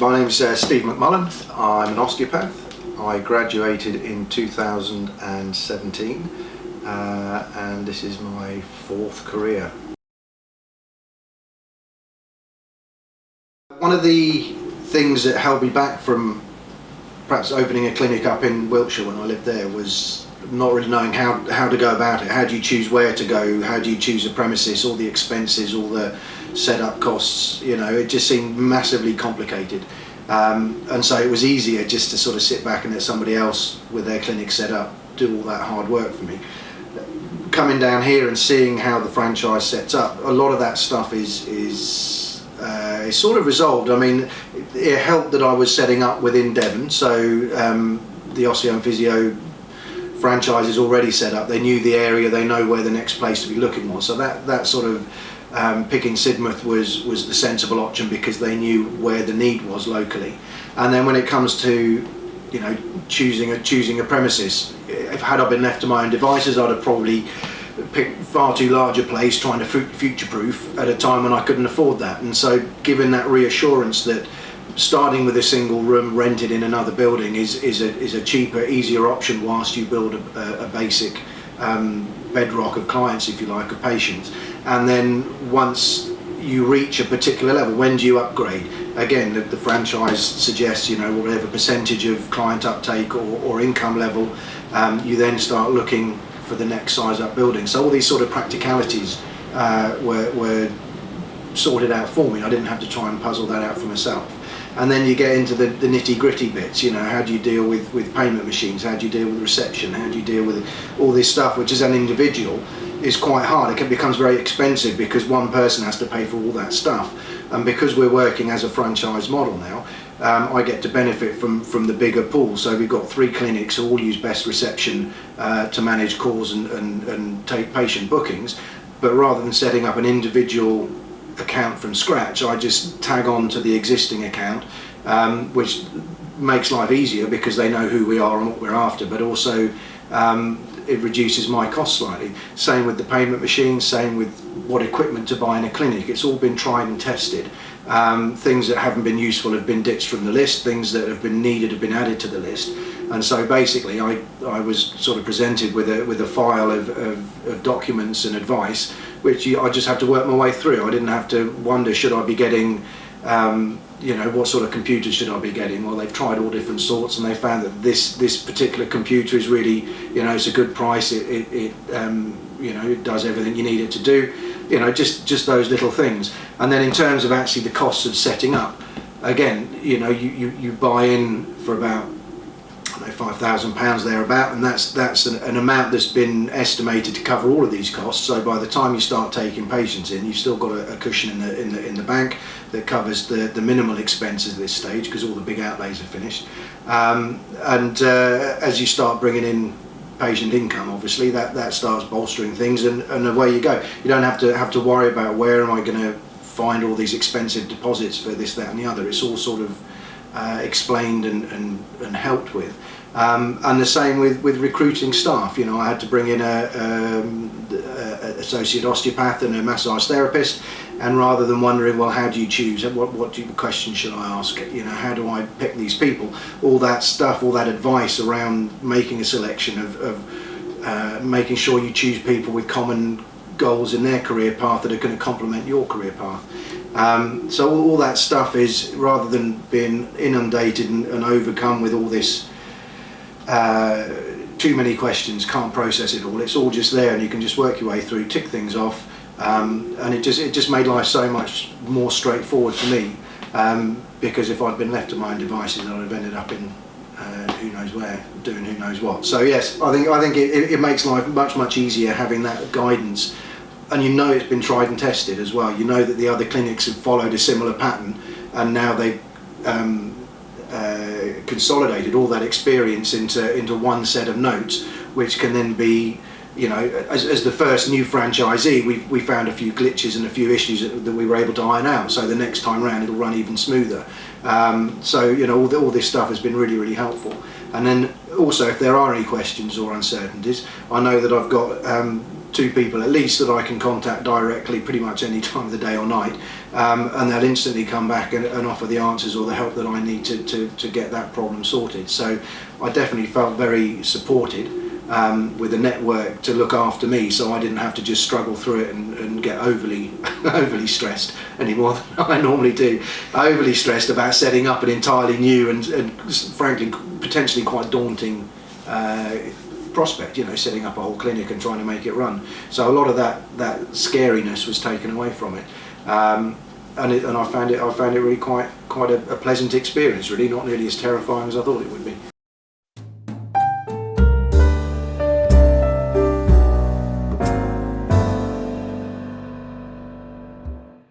My name is Steve McMullen. I'm an osteopath. I graduated in 2017 and this is my fourth career. One of the things that held me back from perhaps opening a clinic up in Wiltshire when I lived there was not really knowing how to go about it. How do you choose where to go? How do you choose a premises? All the expenses, all the setup costs, you know, it just seemed massively complicated. And so it was easier just to sort of sit back and let somebody else with their clinic set up do all that hard work for me. Coming down here and seeing how the franchise sets up, a lot of that stuff is sort of resolved. I mean, it helped that I was setting up within Devon, so the Osteo Physio Franchise is already set up. They knew the area, they know where the next place to be looking was. So that sort of picking Sidmouth was the sensible option because they knew where the need was locally. And then when it comes to, you know, choosing a premises, had I been left to my own devices, I'd have probably picked far too large a place trying to future-proof at a time when I couldn't afford that. And so given that reassurance that starting with a single room rented in another building is a cheaper, easier option whilst you build a basic bedrock of clients, if you like, of patients. And then once you reach a particular level, when do you upgrade? Again, the franchise suggests, you know, whatever percentage of client uptake or income level, you then start looking for the next size up building. So all these sort of practicalities were sorted out for me. I didn't have to try and puzzle that out for myself. And then you get into the nitty-gritty bits, you know, how do you deal with payment machines, how do you deal with reception, how do you deal with all this stuff, which as an individual is quite hard. It becomes very expensive because one person has to pay for all that stuff. And because we're working as a franchise model now, I get to benefit from the bigger pool. So we've got 3 clinics who all use Best Reception to manage calls and take patient bookings. But rather than setting up an individual account from scratch, I just tag on to the existing account, which makes life easier because they know who we are and what we're after, but also it reduces my cost slightly. Same with the payment machine, same with what equipment to buy in a clinic. It's all been tried and tested. Things that haven't been useful have been ditched from the list, things that have been needed have been added to the list. And so basically I was sort of presented with a file of documents and advice, which I just have to work my way through. I didn't have to wonder, should I be getting, you know, what sort of computer should I be getting? Well, they've tried all different sorts and they found that this particular computer is really, you know, it's a good price. You know, it does everything you need it to do. You know, just those little things. And then in terms of actually the costs of setting up, again, you know, you buy in for about £5,000 thereabout, and that's an amount that's been estimated to cover all of these costs. So by the time you start taking patients in, you've still got a cushion in the bank that covers the minimal expenses at this stage because all the big outlays are finished. As you start bringing in patient income, obviously that starts bolstering things, and away you go. You don't have to worry about where am I going to find all these expensive deposits for this, that and the other. It's all sort of explained and helped with. And the same with recruiting staff. You know, I had to bring in a associate osteopath and a massage therapist, and rather than wondering, well, how do you choose, what questions should I ask, you know, how do I pick these people, all that stuff, all that advice around making a selection of making sure you choose people with common goals in their career path that are going to complement your career path. So all that stuff is, rather than being inundated and overcome with all this too many questions, can't process it all, it's all just there and you can just work your way through, tick things off, and it just made life so much more straightforward for me, because if I'd been left to my own devices, I'd have ended up in who knows where, doing who knows what. So yes, I think it makes life much easier having that guidance. And you know it's been tried and tested as well. You know that the other clinics have followed a similar pattern, and now they've consolidated all that experience into one set of notes, which can then be, you know, as the first new franchisee, we found a few glitches and a few issues that we were able to iron out. So the next time round it'll run even smoother. So you know, all this stuff has been really helpful. And then also, if there are any questions or uncertainties, I know that I've got 2 people at least that I can contact directly pretty much any time of the day or night, and they'll instantly come back and offer the answers or the help that I need to get that problem sorted. So I definitely felt very supported with a network to look after me, so I didn't have to just struggle through it and get overly stressed any more than I normally do. Overly stressed about setting up an entirely new and frankly potentially quite daunting prospect, you know, setting up a whole clinic and trying to make it run. So a lot of that scariness was taken away from it, and I found it really quite a pleasant experience, really, not nearly as terrifying as I thought it would be.